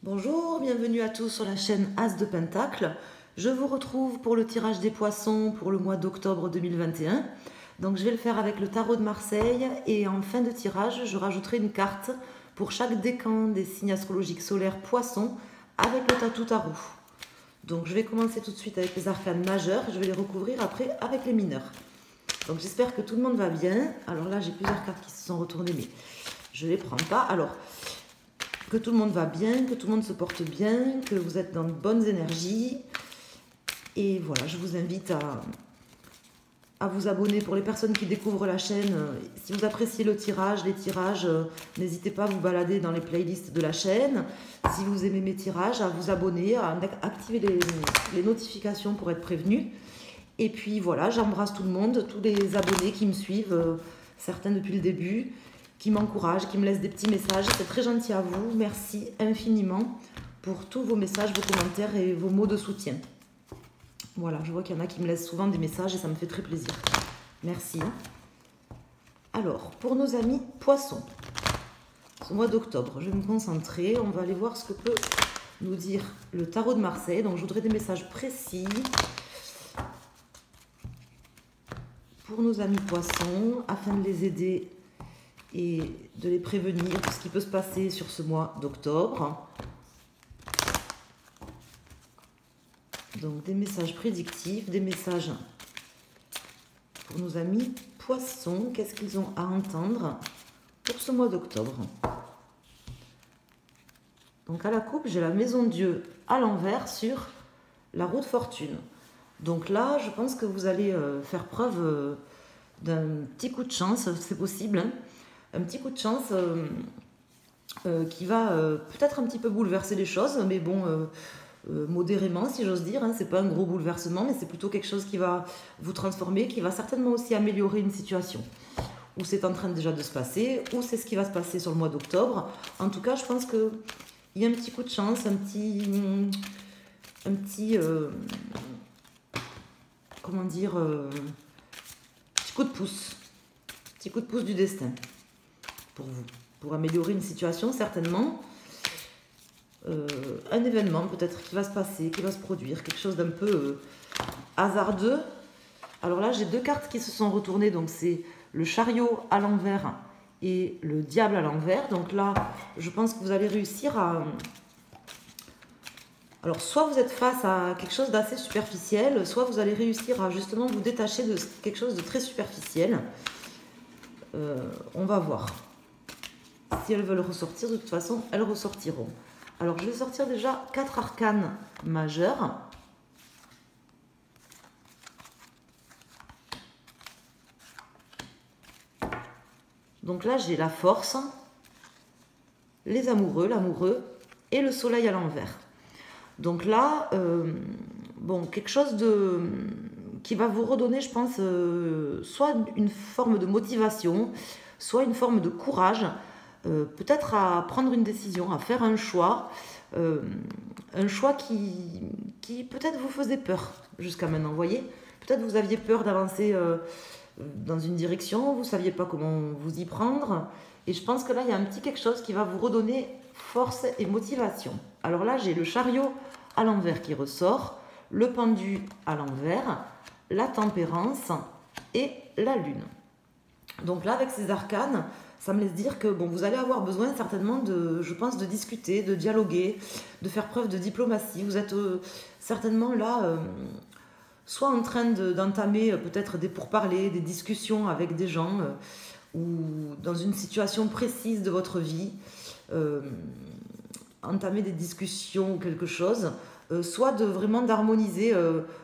Bonjour, bienvenue à tous sur la chaîne As de Pentacle. Je vous retrouve pour le tirage des poissons pour le mois d'octobre 2021. Donc je vais le faire avec le tarot de Marseille et en fin de tirage, je rajouterai une carte pour chaque décan des signes astrologiques solaires poissons avec le tatou tarot. Donc je vais commencer tout de suite avec les arcanes majeures, je vais les recouvrir après avec les mineurs. Donc j'espère que tout le monde va bien. Alors là j'ai plusieurs cartes qui se sont retournées mais je ne les prends pas. Alors que tout le monde va bien, que tout le monde se porte bien, que vous êtes dans de bonnes énergies. Et voilà, je vous invite à vous abonner pour les personnes qui découvrent la chaîne. Si vous appréciez le tirage, les tirages, n'hésitez pas à vous balader dans les playlists de la chaîne. Si vous aimez mes tirages, à vous abonner, à activer les notifications pour être prévenu. Et puis voilà, j'embrasse tout le monde, tous les abonnés qui me suivent, certains depuis le début, qui m'encouragent, qui me laissent des petits messages. C'est très gentil à vous. Merci infiniment pour tous vos messages, vos commentaires et vos mots de soutien. Voilà, je vois qu'il y en a qui me laissent souvent des messages et ça me fait très plaisir. Merci. Alors, pour nos amis poissons, ce mois d'octobre, je vais me concentrer. On va aller voir ce que peut nous dire le tarot de Marseille. Donc, je voudrais des messages précis pour nos amis poissons afin de les aider et de les prévenir de ce qui peut se passer sur ce mois d'octobre. Donc des messages prédictifs, des messages pour nos amis poissons. Qu'est-ce qu'ils ont à entendre pour ce mois d'octobre? Donc à la coupe, j'ai la maison de Dieu à l'envers sur la roue de fortune. Donc là, je pense que vous allez faire preuve d'un petit coup de chance, c'est possible, hein, un petit coup de chance qui va peut-être un petit peu bouleverser les choses, mais bon, modérément si j'ose dire, hein. C'est pas un gros bouleversement, mais c'est plutôt quelque chose qui va vous transformer, qui va certainement aussi améliorer une situation, ou c'est en train déjà de se passer, ou c'est ce qui va se passer sur le mois d'octobre. En tout cas, je pense qu'il y a un petit coup de chance, un petit comment dire, petit coup de pouce. Petit coup de pouce du destin pour vous, pour améliorer une situation certainement. Un événement peut-être qui va se passer, qui va se produire, quelque chose d'un peu hasardeux. Alors là, j'ai deux cartes qui se sont retournées, donc c'est le chariot à l'envers et le diable à l'envers. Donc là, je pense que vous allez réussir à... Alors, soit vous êtes face à quelque chose d'assez superficiel, soit vous allez réussir à justement vous détacher de quelque chose de très superficiel. On va voir. Si elles veulent ressortir, de toute façon, elles ressortiront. Alors, je vais sortir déjà 4 arcanes majeures. Donc là, j'ai la force, les amoureux, l'amoureux et le soleil à l'envers. Donc là, bon, quelque chose qui va vous redonner, je pense, soit une forme de motivation, soit une forme de courage, peut-être à prendre une décision, à faire un choix qui peut-être vous faisait peur jusqu'à maintenant, vous voyez. Peut-être vous aviez peur d'avancer dans une direction, vous ne saviez pas comment vous y prendre, et je pense que là, il y a un petit quelque chose qui va vous redonner force et motivation. Alors là, j'ai le chariot à l'envers qui ressort, le pendu à l'envers, la tempérance et la lune. Donc là, avec ces arcanes, ça me laisse dire que bon, vous allez avoir besoin certainement je pense, de discuter, de dialoguer, de faire preuve de diplomatie. Vous êtes certainement là, soit en train d'entamer peut-être des pourparlers, des discussions avec des gens, ou dans une situation précise de votre vie, entamer des discussions ou quelque chose, soit de vraiment d'harmoniser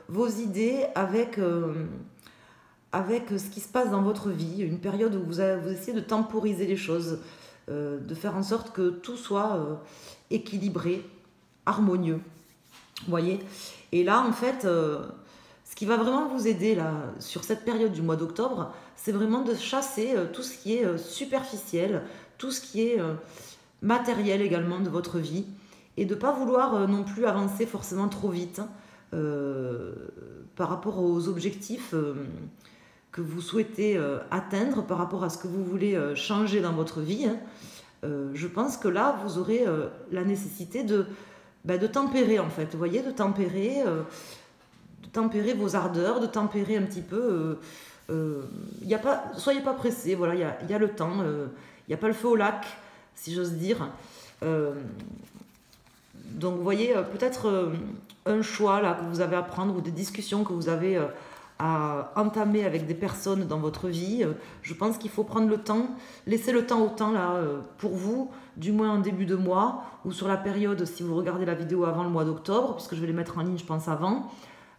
vos idées avec ce qui se passe dans votre vie, une période où vous essayez de temporiser les choses, de faire en sorte que tout soit équilibré, harmonieux. Vous voyez? Et là, en fait, ce qui va vraiment vous aider là, sur cette période du mois d'octobre, c'est vraiment de chasser tout ce qui est superficiel, tout ce qui est matériel également de votre vie, et de ne pas vouloir non plus avancer forcément trop vite par rapport aux objectifs que vous souhaitez atteindre, par rapport à ce que vous voulez changer dans votre vie, hein. Je pense que là, vous aurez la nécessité de tempérer, en fait. Vous voyez, de tempérer vos ardeurs, de tempérer un petit peu. Soyez pas pressés, voilà, il y a le temps. Il n'y a pas le feu au lac, si j'ose dire. Donc, vous voyez, peut-être un choix là, que vous avez à prendre ou des discussions que vous avez à entamer avec des personnes dans votre vie. Je pense qu'il faut prendre le temps, laisser le temps au temps là, pour vous, du moins en début de mois ou sur la période, si vous regardez la vidéo avant le mois d'octobre, puisque je vais les mettre en ligne, je pense, avant.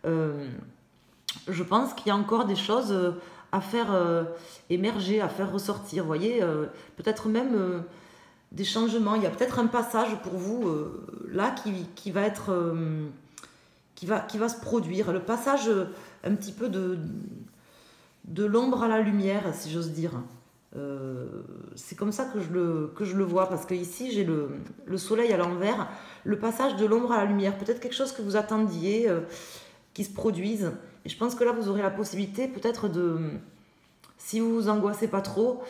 Je pense qu'il y a encore des choses à faire émerger, à faire ressortir. Vous voyez, peut-être même des changements. Il y a peut-être un passage pour vous là qui va être qui va se produire. Le passage un petit peu de l'ombre à la lumière, si j'ose dire. C'est comme ça que je le vois, parce que ici j'ai le soleil à l'envers, le passage de l'ombre à la lumière, peut-être quelque chose que vous attendiez qui se produise. Et je pense que là vous aurez la possibilité peut-être si vous vous angoissez pas trop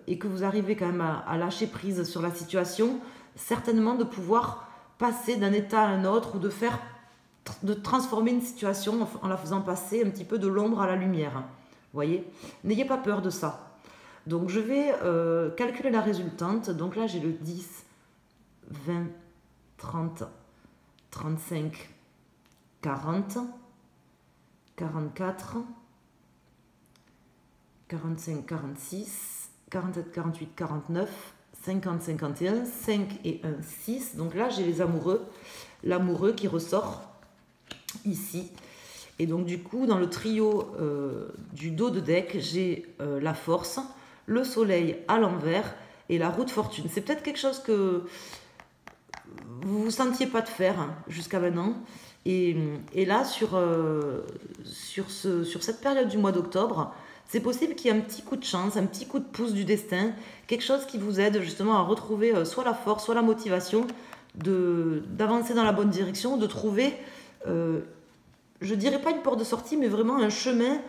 et que vous arrivez quand même à lâcher prise sur la situation, certainement de pouvoir passer d'un état à un autre ou de transformer une situation en la faisant passer un petit peu de l'ombre à la lumière. Vous voyez, n'ayez pas peur de ça. Donc je vais calculer la résultante. Donc là j'ai le 10, 20, 30, 35, 40, 44, 45, 46, 47, 48, 49, 50, 51, 5 et 1, 6. Donc là j'ai les amoureux, l'amoureux qui ressort ici. Et donc du coup dans le trio du dos de deck, j'ai la force, le soleil à l'envers et la roue de fortune. C'est peut-être quelque chose que vous ne sentiez pas de faire jusqu'à maintenant. Et là, sur cette période du mois d'octobre, c'est possible qu'il y ait un petit coup de chance, un petit coup de pouce du destin, quelque chose qui vous aide justement à retrouver soit la force, soit la motivation d'avancer dans la bonne direction, de trouver, je dirais pas une porte de sortie, mais vraiment un chemin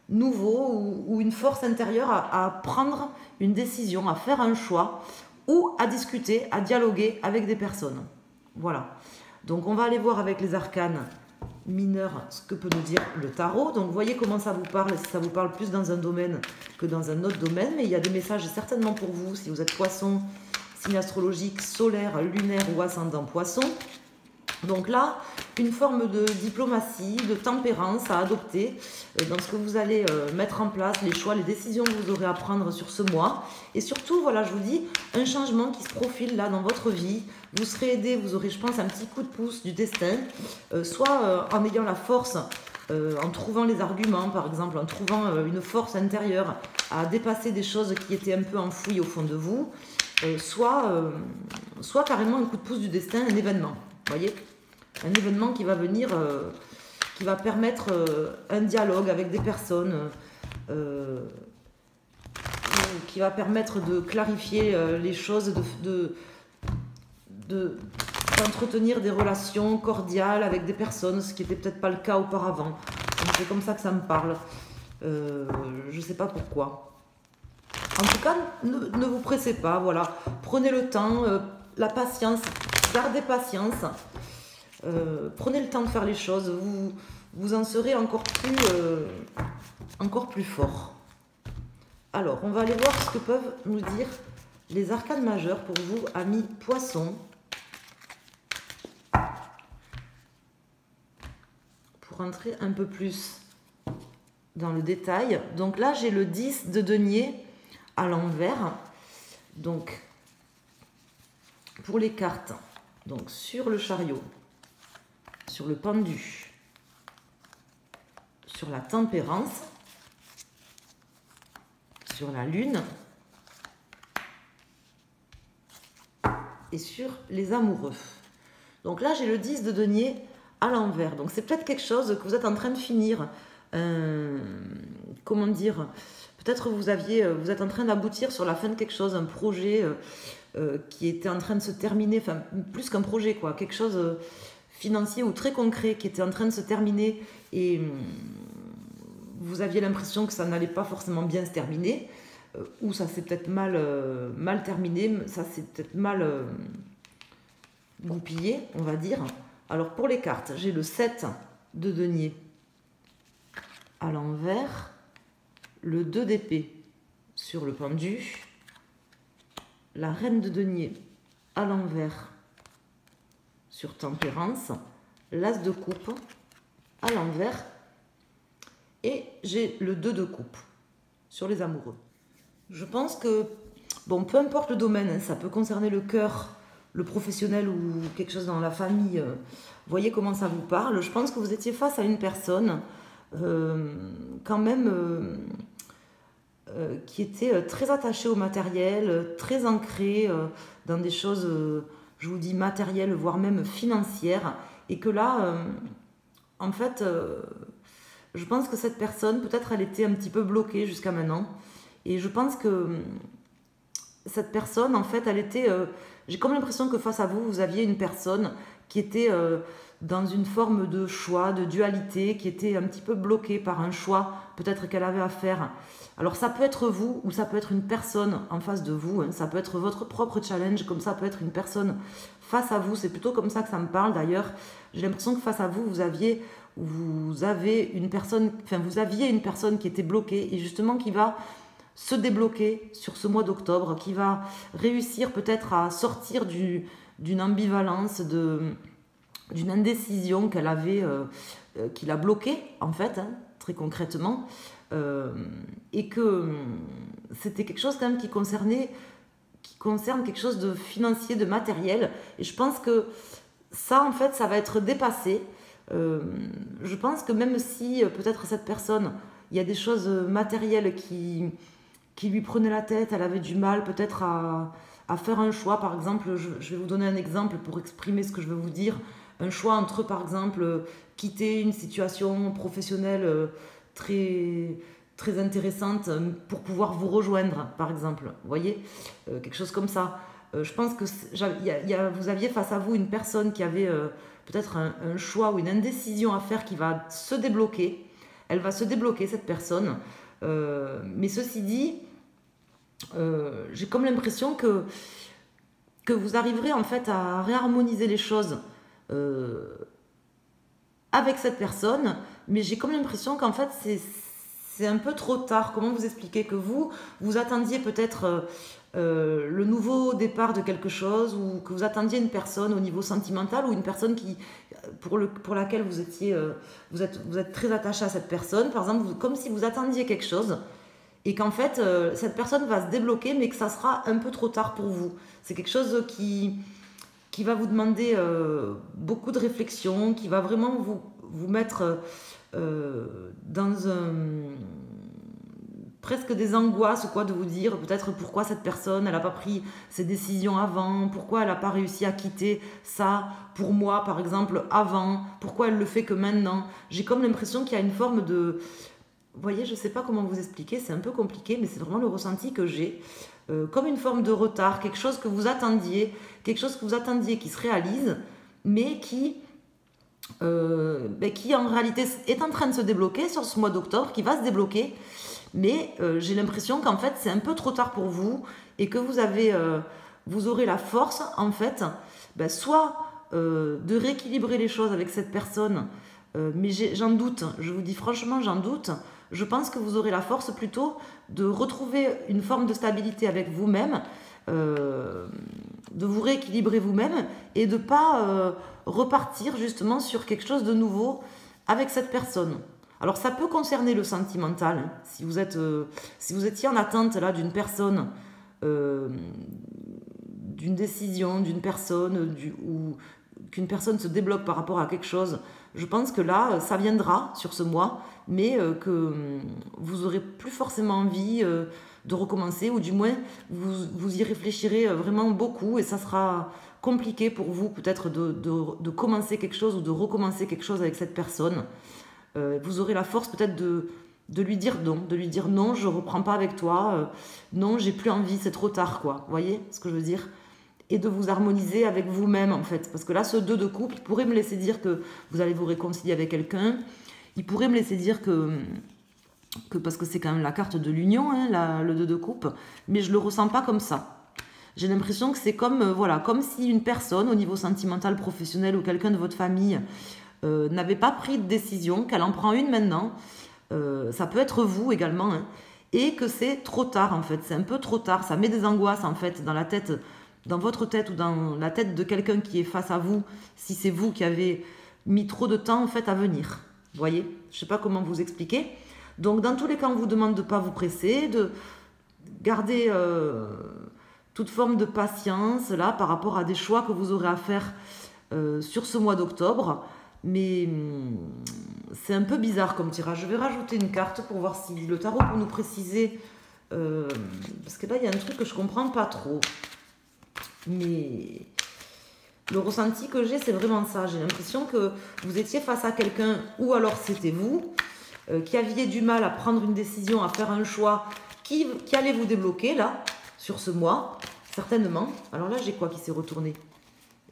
nouveau ou une force intérieure à prendre une décision, à faire un choix ou à discuter, à dialoguer avec des personnes. Voilà. Donc on va aller voir avec les arcanes mineurs ce que peut nous dire le tarot. Donc vous voyez comment ça vous parle, si ça vous parle plus dans un domaine que dans un autre domaine, mais il y a des messages certainement pour vous si vous êtes poisson, signe astrologique, solaire, lunaire ou ascendant poisson. Donc là, une forme de diplomatie, de tempérance à adopter dans ce que vous allez mettre en place, les choix, les décisions que vous aurez à prendre sur ce mois. Et surtout, voilà, je vous dis, un changement qui se profile là dans votre vie. Vous serez aidé, vous aurez, je pense, un petit coup de pouce du destin, soit en ayant la force, en trouvant les arguments, par exemple, en trouvant une force intérieure à dépasser des choses qui étaient un peu enfouies au fond de vous, soit carrément un coup de pouce du destin, un événement. Vous voyez, un événement qui va venir, qui va permettre un dialogue avec des personnes, qui va permettre de clarifier les choses, d'entretenir des relations cordiales avec des personnes, ce qui n'était peut-être pas le cas auparavant. C'est comme ça que ça me parle. Je ne sais pas pourquoi. En tout cas, ne vous pressez pas, voilà. Prenez le temps, la patience, gardez patience. Prenez le temps de faire les choses, vous en serez encore plus fort. Alors, on va aller voir ce que peuvent nous dire les arcanes majeures pour vous, amis poissons. Pour entrer un peu plus dans le détail. Donc là, j'ai le 10 de denier à l'envers. Donc, pour les cartes, donc sur le chariot, sur le pendu, sur la tempérance, sur la lune et sur les amoureux. Donc là, j'ai le 10 de denier à l'envers. Donc c'est peut-être quelque chose que vous êtes en train de finir. Comment dire? Peut-être vous êtes en train d'aboutir sur la fin de quelque chose, un projet qui était en train de se terminer, enfin plus qu'un projet, quoi, quelque chose financier ou très concret qui était en train de se terminer et vous aviez l'impression que ça n'allait pas forcément bien se terminer. ou ça s'est peut-être mal terminé, ça s'est peut-être mal goupillé, on va dire. Alors pour les cartes, j'ai le 7 de denier à l'envers, le 2 d'épée sur le pendu, la reine de denier à l'envers sur tempérance, l'as de coupe à l'envers et j'ai le 2 de coupe sur les amoureux. Je pense que, bon, peu importe le domaine, ça peut concerner le cœur, le professionnel ou quelque chose dans la famille, voyez comment ça vous parle. Je pense que vous étiez face à une personne quand même qui était très attachée au matériel, très ancrée dans des choses, je vous dis matérielles, voire même financières, et que là, en fait, je pense que cette personne, peut-être elle était un petit peu bloquée jusqu'à maintenant, et je pense que cette personne, en fait, elle était... j'ai comme l'impression que face à vous, vous aviez une personne qui était dans une forme de choix, de dualité, qui était un petit peu bloquée par un choix, peut-être qu'elle avait à faire. Alors ça peut être vous, ou ça peut être une personne en face de vous, hein, ça peut être votre propre challenge, comme ça peut être une personne face à vous, c'est plutôt comme ça que ça me parle d'ailleurs. J'ai l'impression que face à vous, vous aviez une personne, enfin vous aviez une personne qui était bloquée, et justement qui va se débloquer sur ce mois d'octobre, qui va réussir peut-être à sortir d'une ambivalence, d'une indécision qu'elle avait, qui l'a bloquée en fait, hein, très concrètement, et que c'était quelque chose quand même qui concerne quelque chose de financier, de matériel, et je pense que ça en fait ça va être dépassé. Je pense que même si peut-être cette personne, il y a des choses matérielles qui lui prenaient la tête, elle avait du mal peut-être à faire un choix. Par exemple, je vais vous donner un exemple pour exprimer ce que je veux vous dire. Un choix entre, par exemple, quitter une situation professionnelle très, très intéressante pour pouvoir vous rejoindre, par exemple. Vous voyez, quelque chose comme ça. Je pense que vous aviez face à vous une personne qui avait peut-être un choix ou une indécision à faire qui va se débloquer. Elle va se débloquer, cette personne. Mais ceci dit, j'ai comme l'impression que vous arriverez en fait à réharmoniser les choses avec cette personne, mais j'ai comme l'impression qu'en fait c'est un peu trop tard. Comment vous expliquer que vous attendiez peut-être le nouveau départ de quelque chose, ou que vous attendiez une personne au niveau sentimental, ou une personne pour laquelle vous êtes très attaché à cette personne, par exemple, comme si vous attendiez quelque chose, et qu'en fait cette personne va se débloquer, mais que ça sera un peu trop tard pour vous. C'est quelque chose qui va vous demander beaucoup de réflexion, qui va vraiment vous mettre dans presque des angoisses, quoi, de vous dire peut-être pourquoi cette personne elle n'a pas pris ses décisions avant, pourquoi elle n'a pas réussi à quitter ça pour moi par exemple avant, pourquoi elle le fait que maintenant. J'ai comme l'impression qu'il y a une forme de... Vous voyez, je ne sais pas comment vous expliquer, c'est un peu compliqué, mais c'est vraiment le ressenti que j'ai. Comme une forme de retard, quelque chose que vous attendiez qui se réalise, mais qui en réalité est en train de se débloquer sur ce mois d'octobre, qui va se débloquer, mais j'ai l'impression qu'en fait c'est un peu trop tard pour vous, et que vous aurez la force en fait, soit de rééquilibrer les choses avec cette personne, mais j'en doute, je vous dis franchement j'en doute. Je pense que vous aurez la force plutôt de retrouver une forme de stabilité avec vous-même, de vous rééquilibrer vous-même, et de ne pas repartir justement sur quelque chose de nouveau avec cette personne. Alors ça peut concerner le sentimental, hein. Si vous étiez en attente là d'une personne, d'une décision, d'une personne, ou qu'une personne se débloque par rapport à quelque chose, je pense que là, ça viendra sur ce mois, mais que vous aurez plus forcément envie de recommencer, ou du moins vous y réfléchirez vraiment beaucoup, et ça sera compliqué pour vous peut-être de commencer quelque chose ou de recommencer quelque chose avec cette personne. Vous aurez la force peut-être de lui dire non, je reprends pas avec toi, non, j'ai plus envie, c'est trop tard, quoi. Vous voyez ce que je veux dire? Et de vous harmoniser avec vous-même en fait, parce que là ce 2 de coupe, il pourrait me laisser dire que vous allez vous réconcilier avec quelqu'un, il pourrait me laisser dire que parce que c'est quand même la carte de l'union, hein, le 2 de coupe, mais je ne le ressens pas comme ça. J'ai l'impression que c'est comme, voilà, comme si une personne au niveau sentimental, professionnel ou quelqu'un de votre famille n'avait pas pris de décision, qu'elle en prend une maintenant. Ça peut être vous également, hein, et que c'est trop tard en fait, c'est un peu trop tard, ça met des angoisses en fait dans la tête, dans votre tête ou dans la tête de quelqu'un qui est face à vous, si c'est vous qui avez mis trop de temps en fait à venir. Vous voyez, je ne sais pas comment vous expliquer. Donc dans tous les cas, on vous demande de ne pas vous presser, de garder toute forme de patience là par rapport à des choix que vous aurez à faire sur ce mois d'octobre. Mais c'est un peu bizarre comme tirage. Je vais rajouter une carte pour voir si le tarot peut nous préciser. Parce que là, il y a un truc que je comprends pas trop. Mais le ressenti que j'ai, c'est vraiment ça. J'ai l'impression que vous étiez face à quelqu'un, ou alors c'était vous, qui aviez du mal à prendre une décision, à faire un choix qui allait vous débloquer, là, sur ce mois, certainement. Alors là, j'ai quoi qui s'est retourné?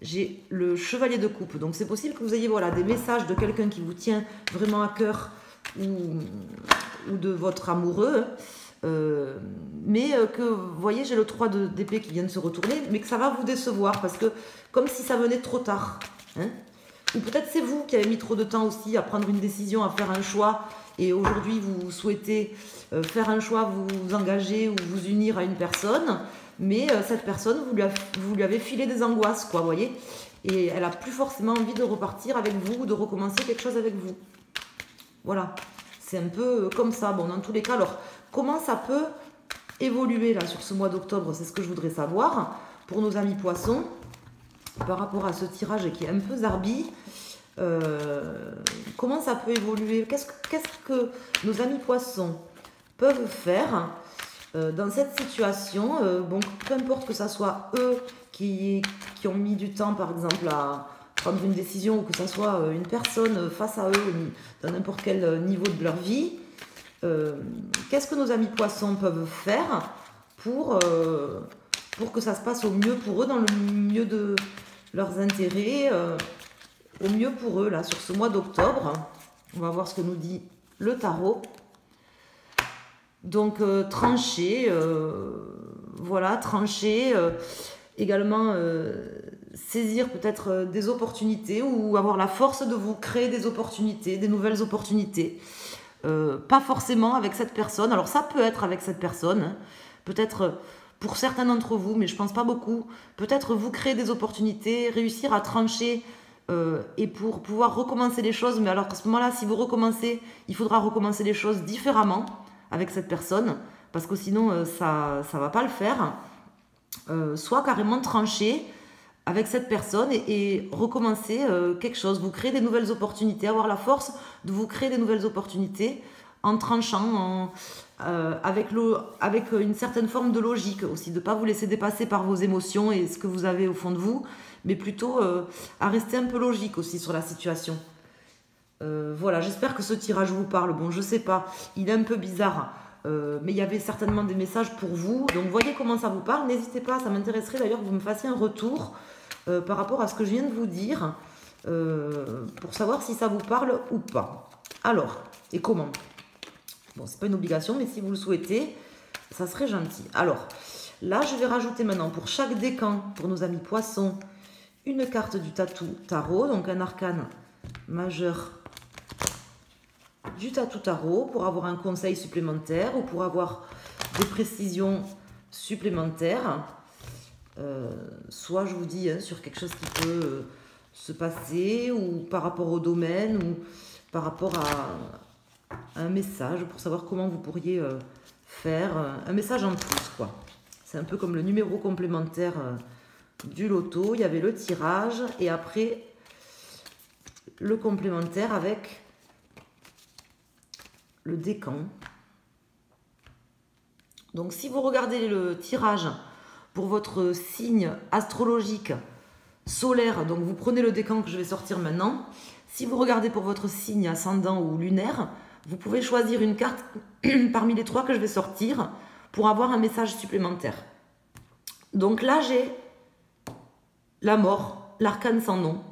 J'ai le chevalier de coupe. Donc c'est possible que vous ayez voilà, des messages de quelqu'un qui vous tient vraiment à cœur ou de votre amoureux. Mais que, vous voyez, j'ai le 3 d'épée qui vient de se retourner, mais que ça va vous décevoir parce que comme si ça venait trop tard. Hein, ou peut-être c'est vous qui avez mis trop de temps aussi à prendre une décision, à faire un choix, et aujourd'hui vous souhaitez faire un choix, vous engager ou vous unir à une personne, mais cette personne, vous lui avez filé des angoisses, quoi, vous voyez, et elle a plus forcément envie de repartir avec vous ou de recommencer quelque chose avec vous. Voilà, c'est un peu comme ça. Bon, dans tous les cas, alors, comment ça peut évoluer là sur ce mois d'octobre? C'est ce que je voudrais savoir pour nos amis poissons par rapport à ce tirage qui est un peu zarbi. Comment ça peut évoluer? Qu'est-ce que nos amis poissons peuvent faire dans cette situation? Bon, peu importe que ça soit eux qui ont mis du temps, par exemple, à prendre une décision, ou que ça soit une personne face à eux, dans n'importe quel niveau de leur vie. Qu'est-ce que nos amis poissons peuvent faire pour que ça se passe au mieux pour eux, dans le mieux de leurs intérêts, au mieux pour eux, là, sur ce mois d'octobre? On va voir ce que nous dit le tarot. Donc, trancher, voilà, trancher, également saisir peut-être des opportunités ou avoir la force de vous créer des opportunités, des nouvelles opportunités. Pas forcément avec cette personne. Alors ça peut être avec cette personne, hein. Peut-être pour certains d'entre vous, mais je pense pas beaucoup. Peut-être vous créer des opportunités, réussir à trancher et pour pouvoir recommencer les choses. Mais alors à ce moment-là, si vous recommencez, il faudra recommencer les choses différemment avec cette personne, parce que sinon ça va pas le faire. Soit carrément trancher avec cette personne et recommencer quelque chose, vous créer des nouvelles opportunités, avoir la force de vous créer des nouvelles opportunités en tranchant, avec une certaine forme de logique aussi, de ne pas vous laisser dépasser par vos émotions et ce que vous avez au fond de vous, mais plutôt à rester un peu logique aussi sur la situation. Voilà, j'espère que ce tirage vous parle. Bon, je sais pas, il est un peu bizarre, mais il y avait certainement des messages pour vous, donc voyez comment ça vous parle. N'hésitez pas, ça m'intéresserait d'ailleurs que vous me fassiez un retour par rapport à ce que je viens de vous dire, pour savoir si ça vous parle ou pas. Alors, et comment? Bon, c'est pas une obligation, mais si vous le souhaitez, ça serait gentil. Alors, là, je vais rajouter maintenant pour chaque décan, pour nos amis poissons, une carte du tarot, donc un arcane majeur du tarot, pour avoir un conseil supplémentaire ou pour avoir des précisions supplémentaires. Soit je vous dis sur quelque chose qui peut se passer, ou par rapport au domaine, ou par rapport à un message, pour savoir comment vous pourriez faire un message en plus, quoi. C'est un peu comme le numéro complémentaire du loto. Il y avait le tirage et après le complémentaire avec le décan. Donc si vous regardez le tirage pour votre signe astrologique solaire, donc vous prenez le décan que je vais sortir maintenant. Si vous regardez pour votre signe ascendant ou lunaire, vous pouvez choisir une carte parmi les 3 que je vais sortir pour avoir un message supplémentaire. Donc là, j'ai la mort, l'arcane sans nom,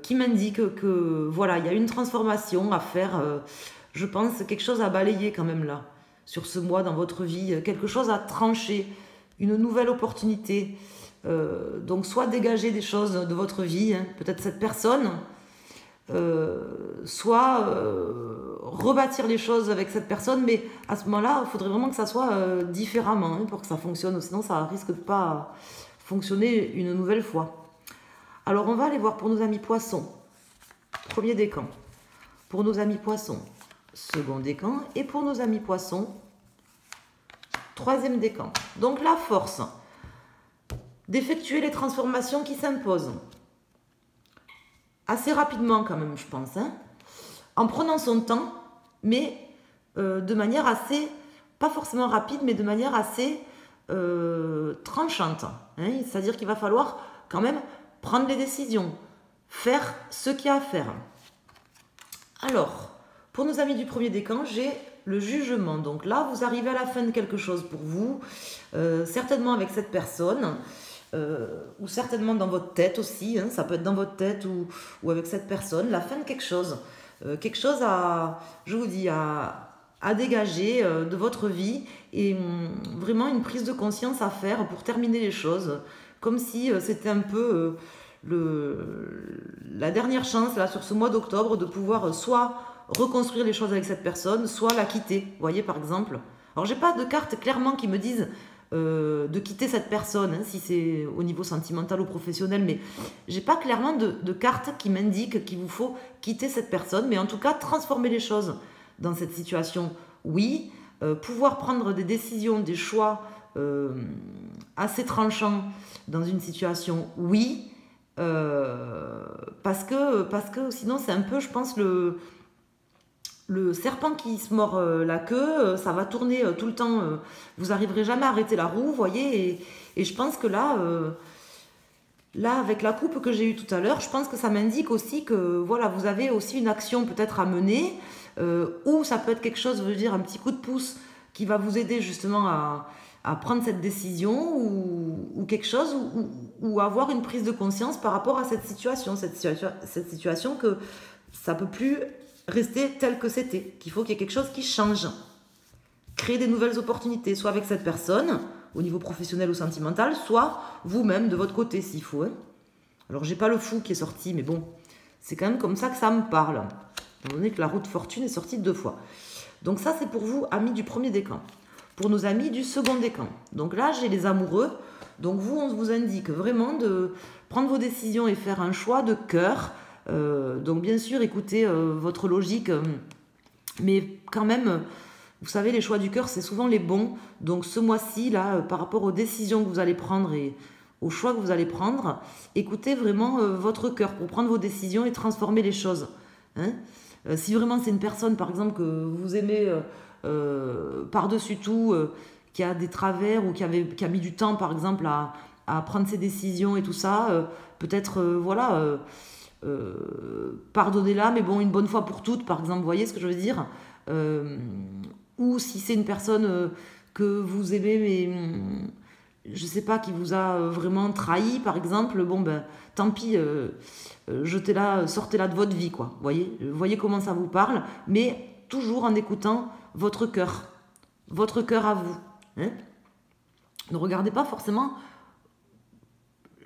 qui m'indique que voilà, il y a une transformation à faire je pense, quelque chose à balayer quand même là, sur ce mois dans votre vie, quelque chose à trancher, une nouvelle opportunité. Donc soit dégager des choses de votre vie, hein, peut-être cette personne, soit rebâtir les choses avec cette personne, mais à ce moment-là, il faudrait vraiment que ça soit différemment hein, pour que ça fonctionne, sinon ça risque de pas fonctionner une nouvelle fois. Alors on va aller voir pour nos amis poissons, premier décan, pour nos amis poissons, second décan, et pour nos amis poissons, troisième décan. Donc la force d'effectuer les transformations qui s'imposent. Assez rapidement quand même, je pense. Hein, en prenant son temps, mais de manière assez, pas forcément rapide, mais de manière assez tranchante. Hein, c'est-à-dire qu'il va falloir quand même prendre les décisions, faire ce qu'il y a à faire. Alors, pour nos amis du premier décan, j'ai le jugement. Donc là, vous arrivez à la fin de quelque chose pour vous, certainement avec cette personne. Ou certainement dans votre tête aussi, hein, ça peut être dans votre tête ou avec cette personne, la fin de quelque chose à, je vous dis, à dégager de votre vie et vraiment une prise de conscience à faire pour terminer les choses, comme si c'était un peu la dernière chance là sur ce mois d'octobre de pouvoir soit reconstruire les choses avec cette personne, soit la quitter, vous voyez par exemple. Alors j'ai pas de cartes clairement qui me disent de quitter cette personne, hein, si c'est au niveau sentimental ou professionnel, mais j'ai pas clairement de carte qui m'indique qu'il vous faut quitter cette personne, mais en tout cas transformer les choses dans cette situation, oui, pouvoir prendre des décisions, des choix assez tranchants dans une situation, oui, parce que sinon c'est un peu, je pense, le serpent qui se mord la queue, ça va tourner tout le temps. Vous n'arriverez jamais à arrêter la roue, vous voyez. Et je pense que là, avec la coupe que j'ai eue tout à l'heure, je pense que ça m'indique aussi que voilà, vous avez aussi une action peut-être à mener, ou ça peut être quelque chose, je veux dire, un petit coup de pouce qui va vous aider justement à prendre cette décision ou quelque chose, ou avoir une prise de conscience par rapport à cette situation que ça ne peut plus rester tel que c'était, qu'il faut qu'il y ait quelque chose qui change. Créer des nouvelles opportunités, soit avec cette personne, au niveau professionnel ou sentimental, soit vous-même de votre côté, s'il faut. Hein. Alors, j'ai pas le fou qui est sorti, mais bon, c'est quand même comme ça que ça me parle. Étant donné que la roue de fortune est sortie 2 fois. Donc ça, c'est pour vous, amis du premier décan. Pour nos amis du second décan. Donc là, j'ai les amoureux. Donc vous, on vous indique vraiment de prendre vos décisions et faire un choix de cœur. Donc bien sûr, écoutez votre logique, mais quand même, vous savez, les choix du cœur, c'est souvent les bons. Donc ce mois-ci, là, par rapport aux décisions que vous allez prendre et aux choix que vous allez prendre, écoutez vraiment votre cœur pour prendre vos décisions et transformer les choses. Hein, si vraiment c'est une personne, par exemple, que vous aimez par-dessus tout, qui a des travers ou qui a mis du temps, par exemple, à prendre ses décisions et tout ça, peut-être, voilà... pardonnez-la, mais bon, une bonne fois pour toutes, par exemple, vous voyez ce que je veux dire, ou si c'est une personne que vous aimez, mais je sais pas, qui vous a vraiment trahi, par exemple, bon, ben, tant pis, jetez-la, sortez-la de votre vie, quoi, voyez comment ça vous parle, mais toujours en écoutant votre cœur à vous, hein. Ne regardez pas forcément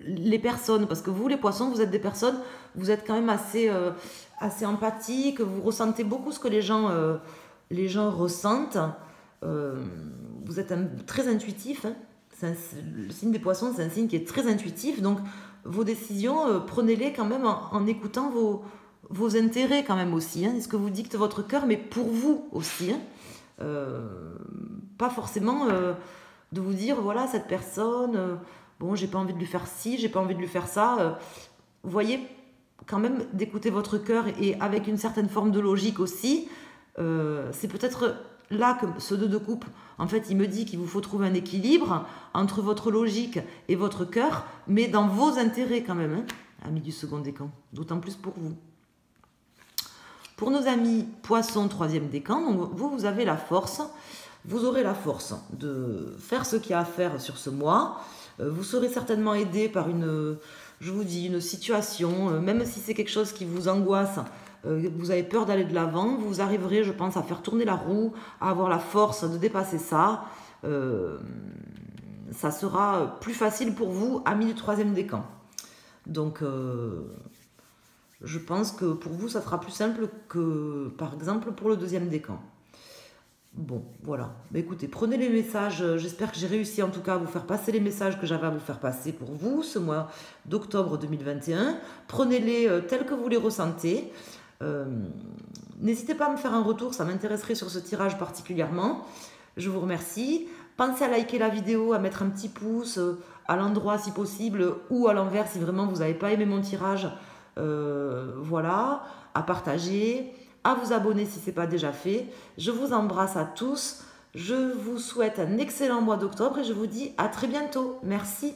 les personnes, parce que vous, les poissons, vous êtes des personnes, vous êtes quand même assez empathiques, vous ressentez beaucoup ce que les gens ressentent, vous êtes très intuitif, hein. Le signe des poissons, c'est un signe qui est très intuitif, donc vos décisions, prenez-les quand même en écoutant vos intérêts quand même aussi, hein, ce que vous dicte votre cœur, mais pour vous aussi, hein. Pas forcément de vous dire, voilà, cette personne... bon, j'ai pas envie de lui faire ci, j'ai pas envie de lui faire ça. Vous voyez, quand même, d'écouter votre cœur et avec une certaine forme de logique aussi. C'est peut-être là que ce 2 de coupe, en fait, il me dit qu'il vous faut trouver un équilibre entre votre logique et votre cœur, mais dans vos intérêts quand même, hein, amis du second décan, d'autant plus pour vous. Pour nos amis poissons, troisième décan, donc vous avez la force, vous aurez la force de faire ce qu'il y a à faire sur ce mois. Vous serez certainement aidé par une je vous dis, une situation, même si c'est quelque chose qui vous angoisse, vous avez peur d'aller de l'avant, vous arriverez, je pense, à faire tourner la roue, à avoir la force de dépasser ça. Ça sera plus facile pour vous, amis du 3e décan. Donc, je pense que pour vous, ça sera plus simple que, par exemple, pour le 2e décan. Bon, voilà. Mais écoutez, prenez les messages. J'espère que j'ai réussi en tout cas à vous faire passer les messages que j'avais à vous faire passer pour vous ce mois d'octobre 2021. Prenez-les tels que vous les ressentez. N'hésitez pas à me faire un retour, ça m'intéresserait sur ce tirage particulièrement. Je vous remercie. Pensez à liker la vidéo, à mettre un petit pouce à l'endroit si possible, ou à l'envers si vraiment vous n'avez pas aimé mon tirage. Voilà, à partager, à vous abonner si ce n'est pas déjà fait. Je vous embrasse à tous. Je vous souhaite un excellent mois d'octobre et je vous dis à très bientôt. Merci.